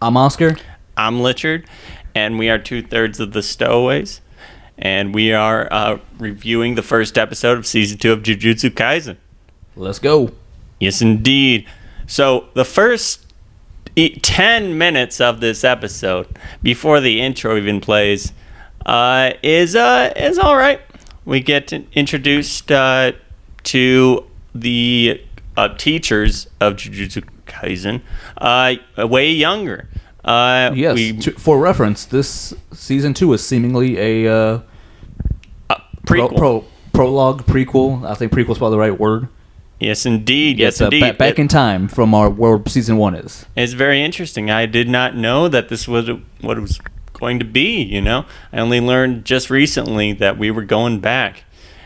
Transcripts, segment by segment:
I'm Oscar. I'm Lichard, and we are 2/3 of the Stowaways, and we are reviewing the first episode of Season 2 of Jujitsu Kaisen. Let's go. Yes, indeed. So, the first 10 minutes of this episode, before the intro even plays, is all right. We get introduced to the teachers of Jujutsu Kaisen, way younger. Yes, for reference, this season 2 is seemingly a prequel. Prologue, prequel. I think prequel is probably the right word. Yes, indeed. Yes, indeed. Back in time from where season 1 is. It's very interesting. I did not know that this was what it was going to be, you know? I only learned just recently that we were going back.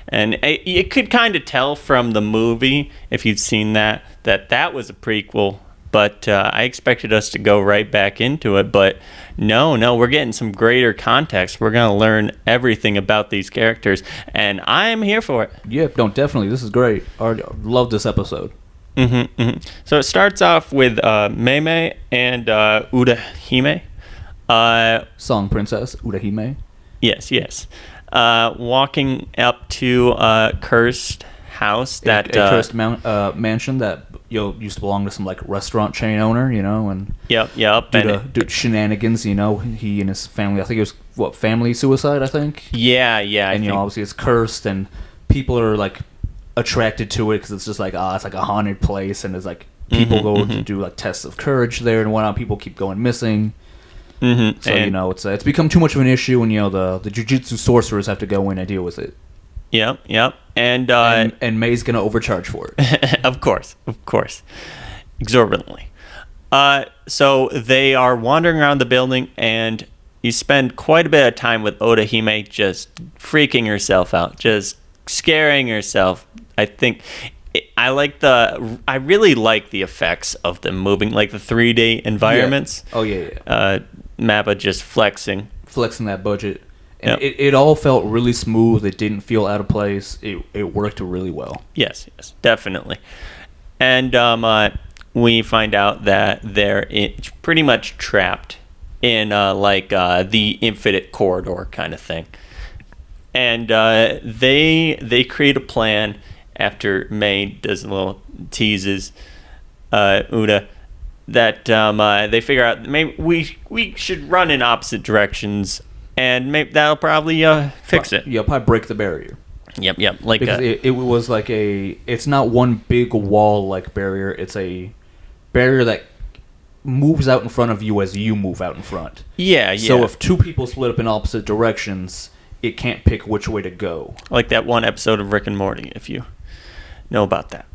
And you could kind of tell from the movie, if you've seen that was a prequel. But I expected us to go right back into it. But no, we're getting some greater context. We're going to learn everything about these characters. And I'm here for it. Yeah, no, definitely. This is great. I love this episode. So it starts off with Mei and Urahime. Song Princess, Urahime. Yes. Walking up to a cursed house that... A cursed mansion that used to belong to some like restaurant chain owner, and Yep. Due to shenanigans, he and his family, I think it was family suicide, I think. Yeah. And obviously it's cursed, and people are like attracted to it because it's just like it's like a haunted place, and there's like people go to do like tests of courage there and whatnot. People keep going missing. So and, it's become too much of an issue, and the jujitsu sorcerers have to go in and deal with it. Yep. And May's gonna overcharge for it. Of course, exorbitantly. So they are wandering around the building, and you spend quite a bit of time with Urahime just freaking herself out, just scaring herself. I think I really like the effects of them moving, like the 3D environments. Yeah. Oh yeah. Mappa just flexing that budget. And it all felt really smooth. It didn't feel out of place. It worked really well. Yes, definitely. And we find out that they're pretty much trapped in the infinite corridor kind of thing. And they create a plan after Mei does a little teases Uda that they figure out maybe we should run in opposite directions. And maybe that'll probably fix it. Yeah, probably break the barrier. Yep. Because it was like it's not one big wall-like barrier. It's a barrier that moves out in front of you as you move out in front. Yeah. So if two people split up in opposite directions, it can't pick which way to go. Like that one episode of Rick and Morty, if you know about that.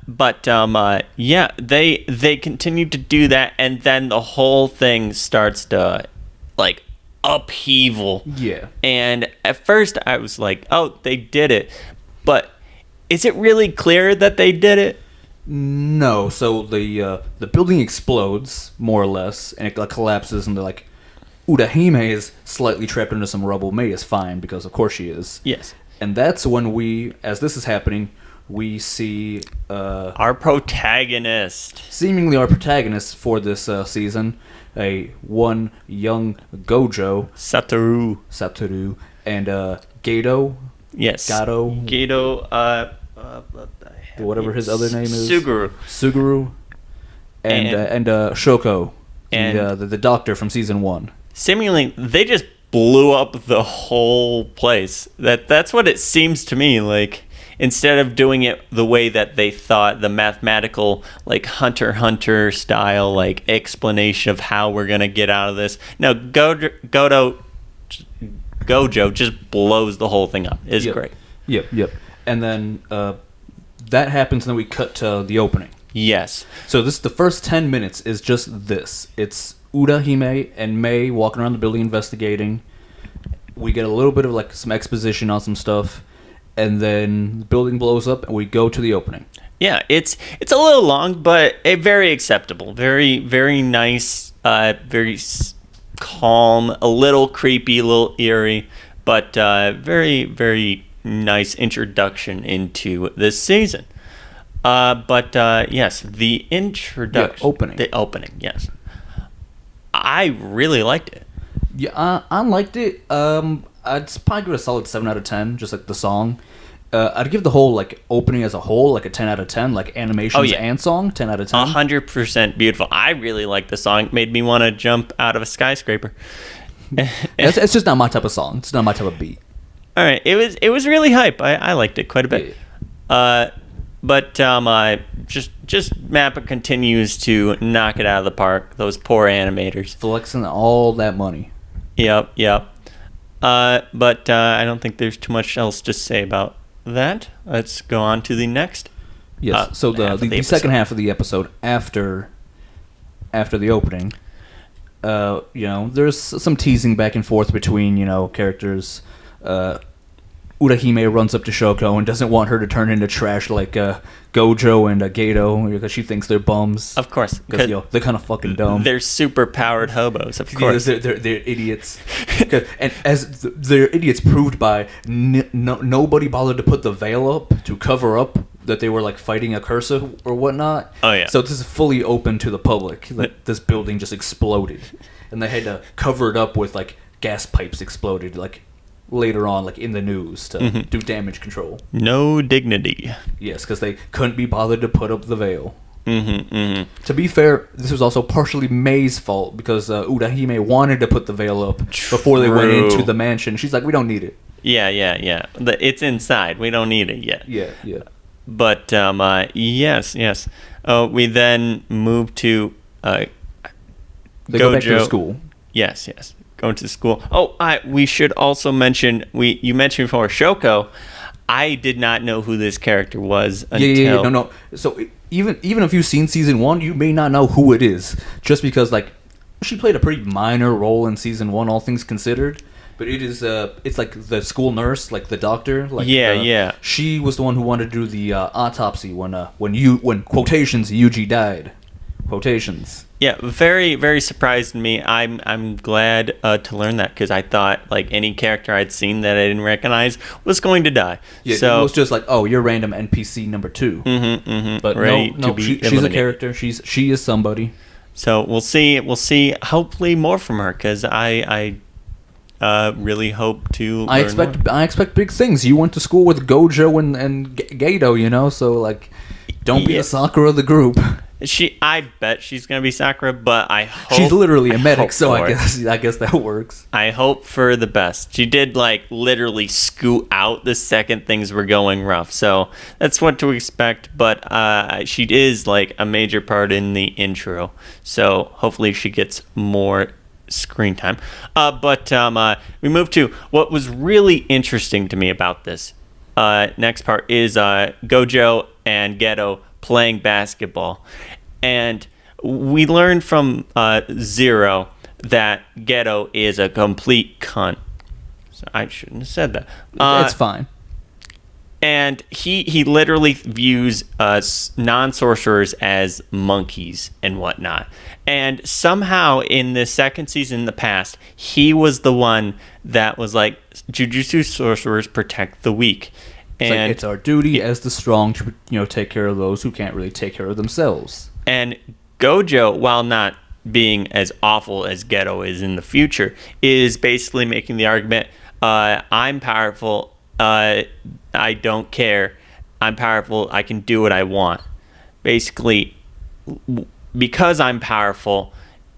They continue to do that, and then the whole thing starts to, like, upheaval. Yeah. And at first I was like, oh, they did it. But is it really clear that they did it? No. So the building explodes, more or less, and it collapses, and they're like, Urahime is slightly trapped under some rubble. Mei is fine, because of course she is. Yes. And that's when as this is happening, we see our protagonist. Seemingly our protagonist for this season. One young Gojo, Satoru, and Geto. Yes. Geto. Whatever his other name is. Suguru. And Shoko, the doctor from season 1. Seemingly, they just blew up the whole place. That's what it seems to me like. Instead of doing it the way that they thought, the mathematical, like Hunter x Hunter style, like explanation of how we're gonna get out of this. No, Gojo just blows the whole thing up. It's great. Yep. And then that happens, and then we cut to the opening. Yes. So the first 10 minutes is just this. It's Urahime and Mei walking around the building investigating. We get a little bit of like some exposition on some stuff. And then the building blows up, and we go to the opening. Yeah, it's a little long, but very acceptable. Very, very nice, very calm, a little creepy, a little eerie, but very, very nice introduction into this season. Yes, the introduction. Opening. The opening, yes. I really liked it. Yeah, I liked it. I'd probably give it a solid 7 out of 10, just like the song. I'd give the whole like opening as a whole like a 10 out of 10, like animations and song 10 out of 10. 100% beautiful. I really liked the song. It made me want to jump out of a skyscraper. It's just not my type of song. It's not my type of beat. All right, it was really hype. I liked it quite a bit. Yeah. But just Mappa continues to knock it out of the park. Those poor animators Flexing all that money. Yep. But I don't think there's too much else to say about that. Let's go on to the next. Yes. So the second half of the episode after the opening, there's some teasing back and forth between characters. Urahime runs up to Shoko and doesn't want her to turn into trash like Gojo and Geto because she thinks they're bums. Of course. Because they're kind of fucking dumb. They're super powered hobos, of course. Yeah, they're idiots. And as they're idiots proved by nobody bothered to put the veil up to cover up that they were like fighting a curse or whatnot. Oh, yeah. So this is fully open to the public. Like, this building just exploded. And they had to cover it up with like gas pipes exploded like later on, like in the news, to do damage control. No dignity. Yes, because they couldn't be bothered to put up the veil. To be fair, this was also partially Mei's fault because Urahime wanted to put the veil up before they went into the mansion. She's like, we don't need it. Yeah. It's inside. We don't need it yet. Yeah. But yes. We then move to they go back to school. Yes. Going to school. Oh, we should also mention, you mentioned before Shoko. I did not know who this character was until... Yeah. No. So even if you've seen season 1, you may not know who it is. Just because, like, she played a pretty minor role in season 1, all things considered. But it is, it's like the school nurse, like the doctor. Like, yeah. She was the one who wanted to do the autopsy when quotations, Yuji died. Quotations. Yeah, very, very surprised me. I'm glad to learn that because I thought like any character I'd seen that I didn't recognize was going to die. Yeah, so it was just like, oh, you're random NPC number 2. But no, she's a character. She is somebody. So we'll see. Hopefully more from her because I really hope to. I expect big things. You went to school with Gojo and Geto, so like, don't be the Sakura of the group. I bet she's gonna be Sakura, but I hope she's literally a medic, so I guess that works. I hope for the best. She did like literally scoot out the second things were going rough, so that's what to expect. But she is like a major part in the intro, so hopefully she gets more screen time. But we move to what was really interesting to me about this. Next part is Gojo and Geto playing basketball, and we learned from Zero that Geto is a complete cunt. So I shouldn't have said that. It's fine. And he literally views non-sorcerers as monkeys and whatnot. And somehow in the second season in the past, he was the one that was like, Jujitsu sorcerers protect the weak. And it's our duty as the strong to take care of those who can't really take care of themselves. And Gojo, while not being as awful as Geto is in the future, is basically making the argument, I'm powerful, I don't care, I'm powerful, I can do what I want. Basically, because I'm powerful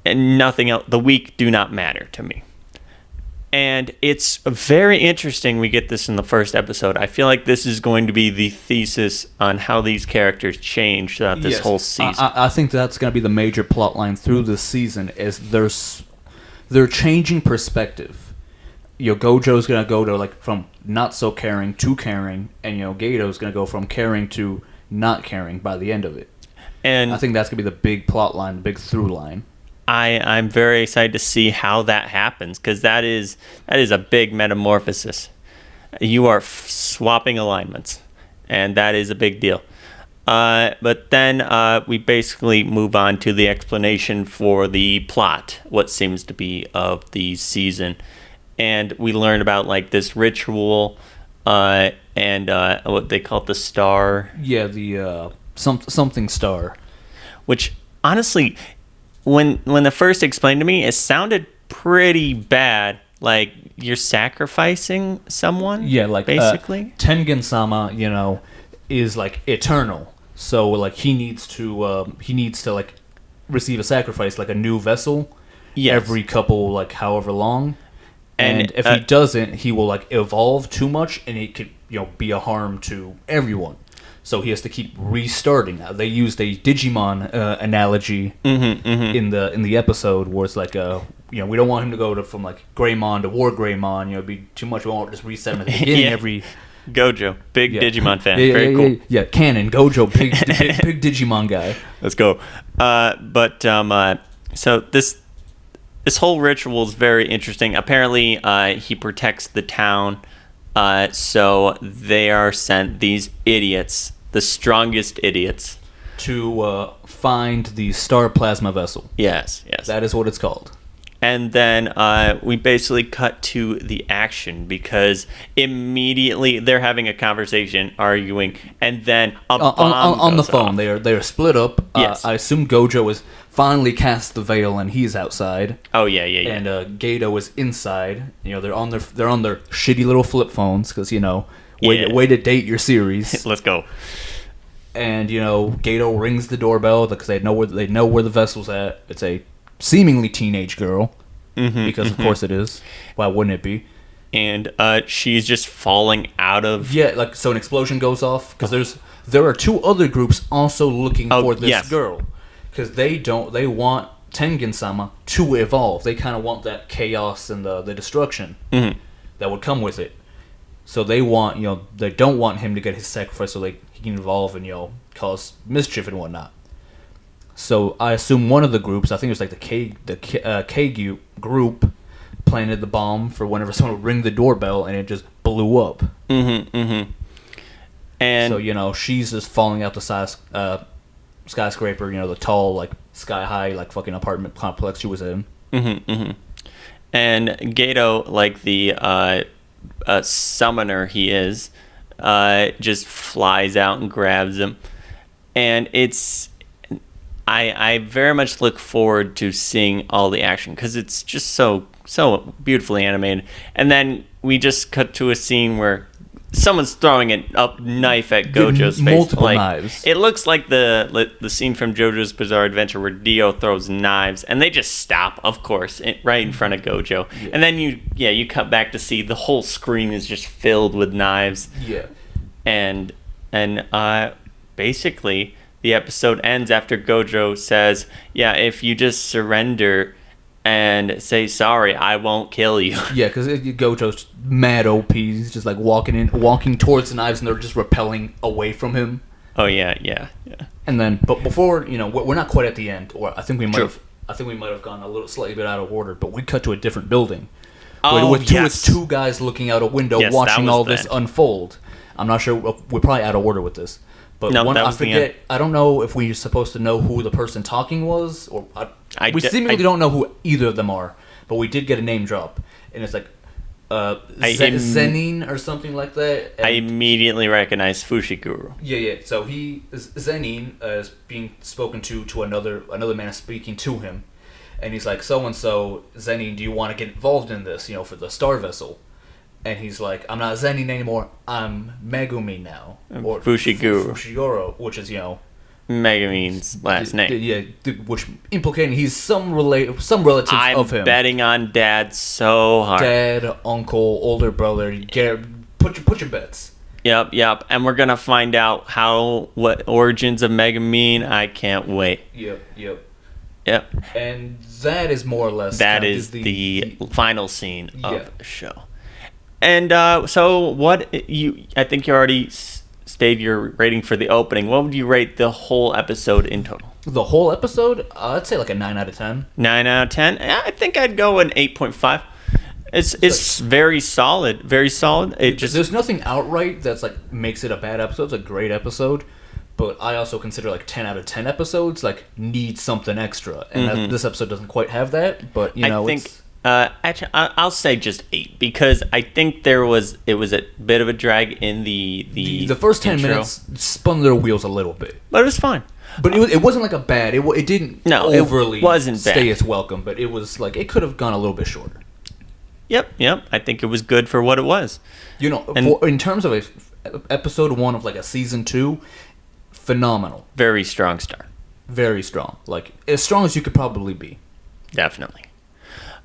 and nothing else, the weak do not matter to me. And it's very interesting we get this in the first episode. I feel like this is going to be the thesis on how these characters change throughout this whole season. I think that's going to be the major plot line through this season is they're changing perspective. Gojo's going to go to like from not so caring to caring, and Geto's going to go from caring to not caring by the end of it. And I think that's going to be the big plot line, the big through line. I'm very excited to see how that happens because that is a big metamorphosis. You are swapping alignments, and that is a big deal. But then we basically move on to the explanation for the plot, what seems to be of the season, and we learn about like this ritual and what they call it, the star. Yeah, the something star, which honestly, when the first explained to me, it sounded pretty bad. Like you're sacrificing someone. Yeah, like basically. Tengen-sama, is like eternal. So like he needs to like receive a sacrifice, like a new vessel. Yes. Every couple, like however long. And if he uh, doesn't, he will like evolve too much, and it could be a harm to everyone. So he has to keep restarting. Now, they used a Digimon analogy in the episode where it's like we don't want him to go from like Greymon to War Greymon. It'd be too much. We won't just reset him at the beginning every. Gojo, big Digimon fan. Yeah, Very cool. Yeah, canon Gojo, big Digimon guy. Let's go. So this whole ritual is very interesting. Apparently, he protects the town. So they are sent, these idiots, the strongest idiots, to find the star plasma vessel. Yes. That is what it's called. And then we basically cut to the action because immediately they're having a conversation, arguing, and then a bomb on the goes phone. off. They're split up. Yes. I assume Gojo has finally cast the veil and he's outside. Oh yeah. And Geto is inside. They're on their shitty little flip phones because way to date your series. Let's go. And Geto rings the doorbell because they know where the vessel's at. It's a seemingly teenage girl because of course it is. Why wouldn't it be? And she's just falling out of. Yeah, like so an explosion goes off because there are two other groups also looking for this girl because they want Tengen-sama to evolve. They kind of want that chaos and the destruction that would come with it. So they want they don't want him to get his sacrifice so he can evolve and cause mischief and whatnot. So I assume one of the groups, I think it was like the Kagyu group, planted the bomb for whenever someone would ring the doorbell, and it just blew up. And so she's just falling out the skyscraper, the tall, like sky high, like fucking apartment complex she was in. And Geto, like the summoner he is, just flies out and grabs him, and it's. I very much look forward to seeing all the action because it's just so beautifully animated. And then we just cut to a scene where someone's throwing a knife at Gojo's face. Multiple knives. It looks like the scene from JoJo's Bizarre Adventure where Dio throws knives and they just stop, of course, right in front of Gojo. Yeah. And then you cut back to see the whole screen is just filled with knives. Yeah. And basically the episode ends after Gojo says, "Yeah, if you just surrender and say sorry, I won't kill you." Yeah, because Gojo's mad OP. He's just like walking towards the knives, and they're just repelling away from him. Oh yeah. And then, but before we're not quite at the end, or I think we might have gone a little slightly bit out of order. But we cut to a different building. With two guys looking out a window, watching all this unfold. I'm not sure. We're probably out of order with this. But I forget. I don't know if we're supposed to know who the person talking was, or we seemingly don't know who either of them are. But we did get a name drop, and it's like Zenin or something like that. And I immediately recognized Fushiguro. Yeah. So Zenin is being spoken to another man is speaking to him, and he's like, "So and so, Zenin, do you want to get involved in this? For the star vessel?" And he's like, "I'm not Zenin anymore. I'm Megumi now." Or Fushiguro, which is, Megumi's last name. Yeah, which implicating he's some relative of him. I'm betting on Dad so hard. Dad, uncle, older brother. Put your bets. Yep. And we're going to find out what origins of Megumi. I can't wait. Yep. And that is more or less... That is the final scene of the show. And so I think you already stated your rating for the opening. What would you rate the whole episode in total? The whole episode? I'd say like a 9 out of 10. 9 out of 10? I think I'd go an 8.5. It's very solid. Very solid. There's nothing outright that's like makes it a bad episode. It's a great episode. But I also consider like 10 out of 10 episodes like need something extra. And this episode doesn't quite have that. But, I think... actually, I'll say just 8 because I think it was a bit of a drag in the first 10 intro. minutes spun their wheels a little bit, but it was fine. But it wasn't like a bad. It didn't overly it wasn't stay bad. its welcome. But it was like it could have gone a little bit shorter. Yep. I think it was good for what it was. You know, in terms of episode 1 of like a season 2, phenomenal. Very strong start. Very strong. Like as strong as you could probably be. Definitely.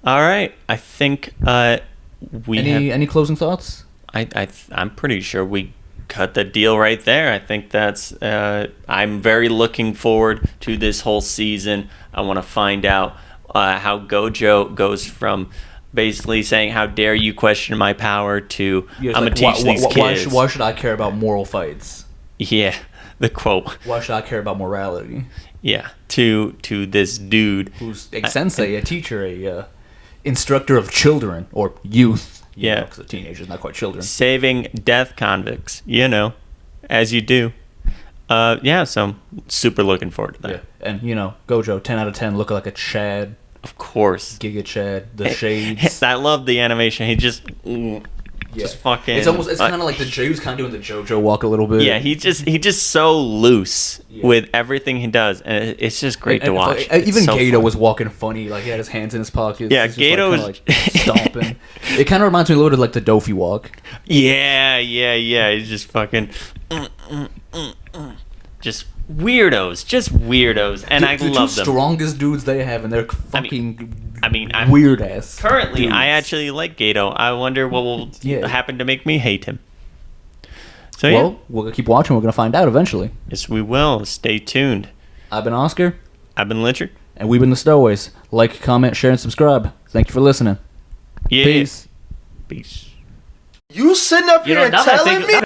All right. I think any closing thoughts? I'm pretty sure we cut the deal right there. I think that's I'm very looking forward to this whole season. I want to find out how Gojo goes from basically saying, how dare you question my power, to I'm going to teach these kids. Why should I care about moral fights? Yeah, the quote. Why should I care about morality? Yeah, to this dude. Who's a sensei, a teacher, a instructor of children, or youth. Yeah. Because the teenagers, not quite children. Saving death convicts, as you do. So I'm super looking forward to that. Yeah. And, Gojo, 10 out of 10, look like a Chad. Of course. Giga Chad, the shades. I love the animation. He just fucking. It's kind of like he was kind of doing the JoJo walk a little bit. Yeah, he just so loose with everything he does, and it's just great to watch. Even so Geto was walking funny, like he had his hands in his pockets. Yeah, Geto was like stomping. It kind of reminds me a little bit like the Dofi walk. Yeah. He's just fucking. Just weirdos, and I love them. The strongest dudes they have, and they're fucking weird ass. Currently, dudes. I actually like Geto. I wonder what will happen to make me hate him. So well, we'll keep watching. We're gonna find out eventually. Yes, we will. Stay tuned. I've been Oscar. I've been Richard. And we've been the Stowaways. Like, comment, share, and subscribe. Thank you for listening. Yeah. Peace. Peace. You sitting up here and telling me?